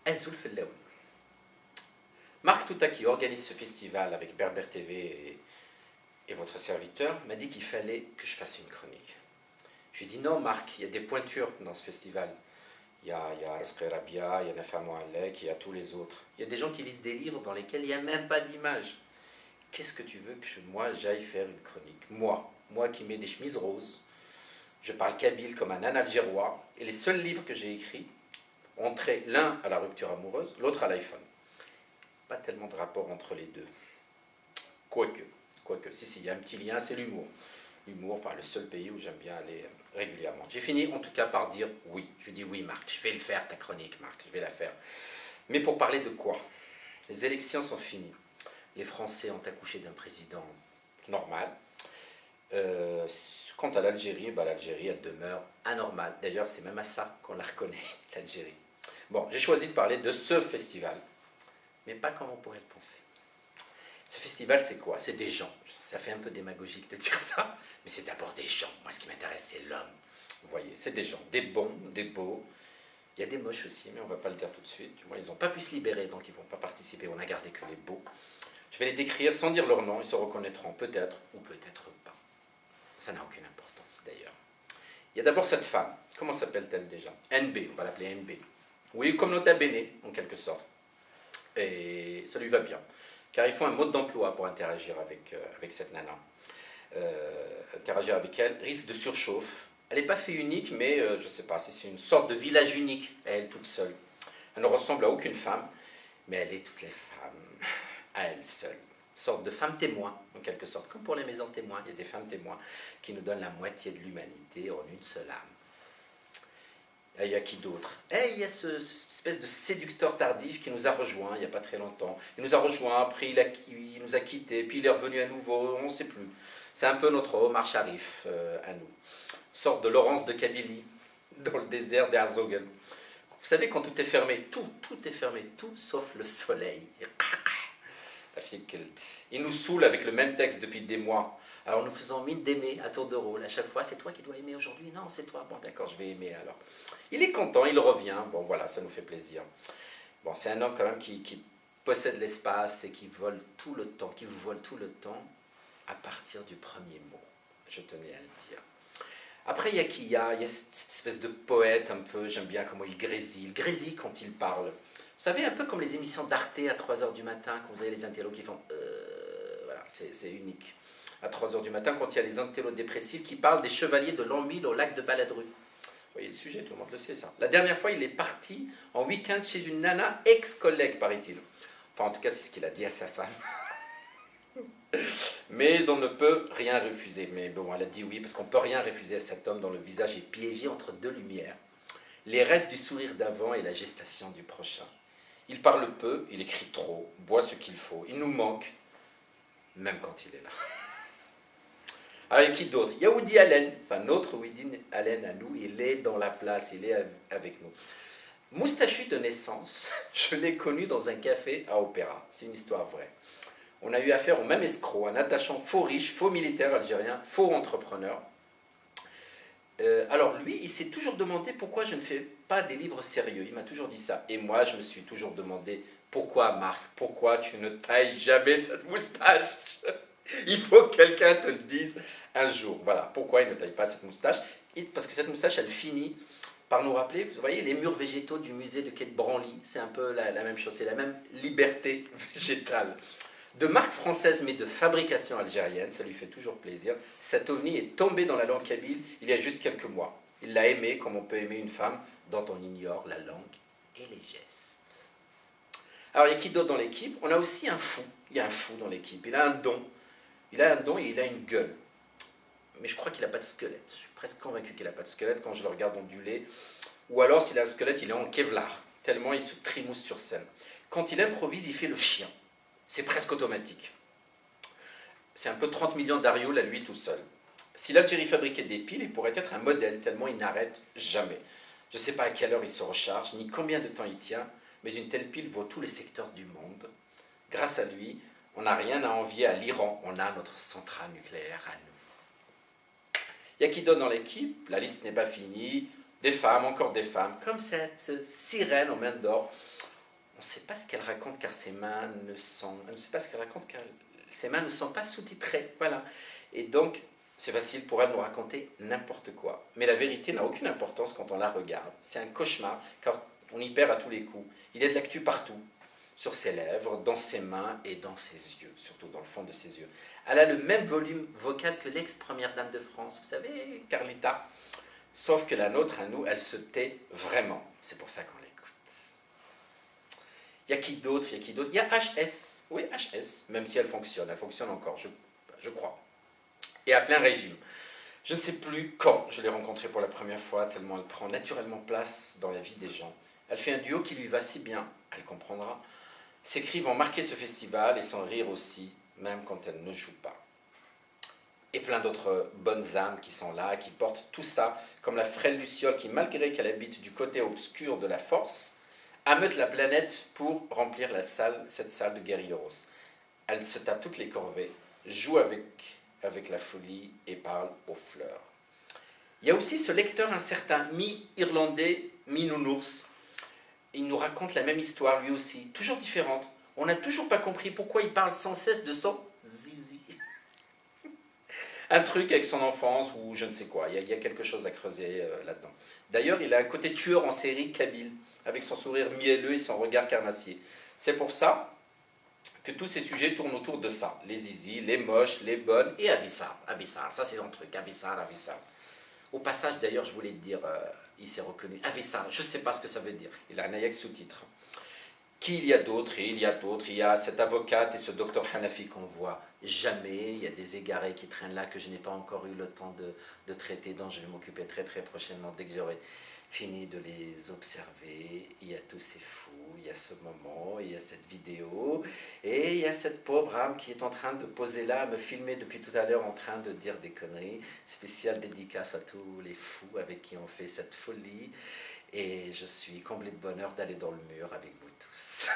Azul Fellaoun. Marc Touta, qui organise ce festival avec Berber TV et votre serviteur, m'a dit qu'il fallait que je fasse une chronique. Je lui ai dit non, Marc, il y a des pointures dans ce festival. Il y a Rasqi Rabia, il y a Nafa Moualek, il y a tous les autres. Il y a des gens qui lisent des livres dans lesquels il n'y a même pas d'image. Qu'est-ce que tu veux que moi j'aille faire une chronique? Moi qui mets des chemises roses, je parle kabyle comme un âne algérois, et les seuls livres que j'ai écrits ont trait l'un à la rupture amoureuse, l'autre à l'iPhone. Pas tellement de rapport entre les deux. Quoique, si, il y a un petit lien, c'est l'humour. L'humour, enfin le seul pays où j'aime bien aller régulièrement. J'ai fini en tout cas par dire oui. Je dis oui, Marc, je vais le faire ta chronique, Marc, je vais la faire. Mais pour parler de quoi? Les élections sont finies. Les Français ont accouché d'un président normal. Quant à l'Algérie, l'Algérie, elle demeure anormale. D'ailleurs, c'est même à ça qu'on la reconnaît, l'Algérie. Bon, j'ai choisi de parler de ce festival, mais pas comme on pourrait le penser. Ce festival, c'est quoi? C'est des gens. Ça fait un peu démagogique de dire ça, mais c'est d'abord des gens. Moi, ce qui m'intéresse, c'est l'homme. Vous voyez, c'est des gens, des bons, des beaux. Il y a des moches aussi, mais on ne va pas le dire tout de suite. Du moins, ils n'ont pas pu se libérer, donc ils ne vont pas participer. On n'a gardé que les beaux. Je vais les décrire sans dire leur nom. Ils se reconnaîtront peut-être ou peut-être pas. Ça n'a aucune importance, d'ailleurs. Il y a d'abord cette femme. Comment s'appelle-t-elle déjà? NB, on va l'appeler NB. Oui, comme Nota Bene, en quelque sorte. Et ça lui va bien. Car il faut un mode d'emploi pour interagir avec cette nana. Interagir avec elle risque de surchauffe. Elle n'est pas fille unique, mais je ne sais pas, c'est une sorte de village unique, elle toute seule. Elle ne ressemble à aucune femme, mais elle est toutes les femmes, à elle seule. Une sorte de femme témoin, en quelque sorte. Comme pour les maisons témoins, il y a des femmes témoins qui nous donnent la moitié de l'humanité en une seule âme. Et il y a qui d'autre? Il y a cette espèce de séducteur tardif qui nous a rejoints il n'y a pas très longtemps. Il nous a rejoints, après il nous a quittés, puis il est revenu à nouveau, on ne sait plus. C'est un peu notre Omar Sharif à nous. Une sorte de Laurence de Kabylie dans le désert d'Herzogen. Vous savez, quand tout est fermé, tout est fermé, tout sauf le soleil. Il nous saoule avec le même texte depuis des mois. Alors nous faisons mine d'aimer à tour de rôle. À chaque fois, c'est toi qui dois aimer aujourd'hui. Non, c'est toi. Bon, d'accord, je vais aimer alors. Il est content, il revient. Bon, voilà, ça nous fait plaisir. Bon, c'est un homme quand même qui possède l'espace et qui vole tout le temps, qui vous vole tout le temps à partir du premier mot. Je tenais à le dire. Après, il y a qui? Il y a cette espèce de poète un peu, j'aime bien comment il grésille quand il parle. Vous savez, un peu comme les émissions d'Arte à 3h du matin, quand vous avez les intellos qui font voilà, c'est unique. À 3h du matin, quand il y a les intellos dépressifs qui parlent des chevaliers de l'an 1000 au lac de Baladru. Vous voyez le sujet, tout le monde le sait ça. La dernière fois, il est parti en week-end chez une nana ex-collègue, paraît-il. Enfin, en tout cas, c'est ce qu'il a dit à sa femme. Mais on ne peut rien refuser. Mais bon, elle a dit oui, parce qu'on ne peut rien refuser à cet homme dont le visage est piégé entre deux lumières. Les restes du sourire d'avant et la gestation du prochain. Il parle peu, il écrit trop, boit ce qu'il faut. Il nous manque, même quand il est là. Avec qui d'autre? Il y a Woody Allen, enfin notre Woody Allen à nous, il est dans la place, il est avec nous. Moustachu de naissance, je l'ai connu dans un café à Opéra. C'est une histoire vraie. On a eu affaire au même escroc, un attachant faux riche, faux militaire algérien, faux entrepreneur. Alors lui, il s'est toujours demandé pourquoi je ne fais pas des livres sérieux. Il m'a toujours dit ça. Et moi, je me suis toujours demandé, pourquoi Marc, pourquoi tu ne tailles jamais cette moustache? Il faut que quelqu'un te le dise un jour. Voilà, pourquoi il ne taille pas cette moustache? Parce que cette moustache, elle finit par nous rappeler, vous voyez, les murs végétaux du musée de Quai de Branly. C'est un peu la même chose, c'est la même liberté végétale. De marque française, mais de fabrication algérienne, ça lui fait toujours plaisir. Cet ovni est tombé dans la langue kabyle il y a juste quelques mois. Il l'a aimé comme on peut aimer une femme dont on ignore la langue et les gestes. Alors, il y a qui d'autre dans l'équipe? On a aussi un fou. Il y a un fou dans l'équipe. Il a un don. Il a un don et il a une gueule. Mais je crois qu'il n'a pas de squelette. Je suis presque convaincu qu'il n'a pas de squelette quand je le regarde onduler. Ou alors, s'il a un squelette, il est en Kevlar. Tellement il se trimousse sur scène. Quand il improvise, il fait le chien. C'est presque automatique. C'est un peu 30 millions d'arioles à lui tout seul. Si l'Algérie fabriquait des piles, il pourrait être un modèle, tellement il n'arrête jamais. Je ne sais pas à quelle heure il se recharge, ni combien de temps il tient, mais une telle pile vaut tous les secteurs du monde. Grâce à lui, on n'a rien à envier à l'Iran, on a notre centrale nucléaire à nous. Il y a qui d'autre dans l'équipe? La liste n'est pas finie. Des femmes, encore des femmes, comme cette sirène aux mains d'or. On ne sait pas ce qu'elle raconte car ses mains ne sont... Elle ne sait pas ce qu'elle raconte car ses mains ne sont pas sous-titrées. Voilà. Et donc, c'est facile pour elle de nous raconter n'importe quoi. Mais la vérité n'a aucune importance quand on la regarde. C'est un cauchemar car on y perd à tous les coups. Il y a de l'actu partout. Sur ses lèvres, dans ses mains et dans ses yeux, surtout dans le fond de ses yeux. Elle a le même volume vocal que l'ex-première dame de France, vous savez, Carlita. Sauf que la nôtre, à nous, elle se tait vraiment. C'est pour ça qu'on l'écoute. Il y a qui d'autre? Il y a HS. Oui, HS, même si elle fonctionne encore, je crois. Et à plein régime. Je ne sais plus quand je l'ai rencontrée pour la première fois, tellement elle prend naturellement place dans la vie des gens. Elle fait un duo qui lui va si bien, elle comprendra. Ses cris vont marquer ce festival et son rire aussi, même quand elle ne joue pas. Et plein d'autres bonnes âmes qui sont là, qui portent tout ça, comme la frêle Luciole qui, malgré qu'elle habite du côté obscur de la force, ameute la planète pour remplir cette salle de guerrieros. Elle se tape toutes les corvées, joue avec la folie et parle aux fleurs. Il y a aussi ce lecteur incertain, mi-irlandais, mi-nounours. Il nous raconte la même histoire, lui aussi, toujours différente. On n'a toujours pas compris pourquoi il parle sans cesse de son zizi. Un truc avec son enfance ou je ne sais quoi. Il y a quelque chose à creuser là-dedans. D'ailleurs, il a un côté tueur en série kabyle, avec son sourire mielleux et son regard carnassier. C'est pour ça que tous ces sujets tournent autour de ça. Les zizi, les moches, les bonnes et Avissar. Avissar, ça c'est son truc. Avissar. Au passage, d'ailleurs, je voulais te dire, il s'est reconnu. Avissar, je ne sais pas ce que ça veut dire. Il a un aïeul sous-titre. Qui il y a d'autres? Il y a cette avocate et ce docteur Hanafi qu'on voit jamais. Il y a des égarés qui traînent là que je n'ai pas encore eu le temps de traiter, dont je vais m'occuper très très prochainement dès que j'aurai fini de les observer. Il y a tous ces fous, il y a ce moment, il y a cette vidéo, et il y a cette pauvre âme qui est en train de poser là, à me filmer depuis tout à l'heure en train de dire des conneries. Spéciale dédicace à tous les fous avec qui on fait cette folie. Et je suis comblé de bonheur d'aller dans le mur avec vous tous.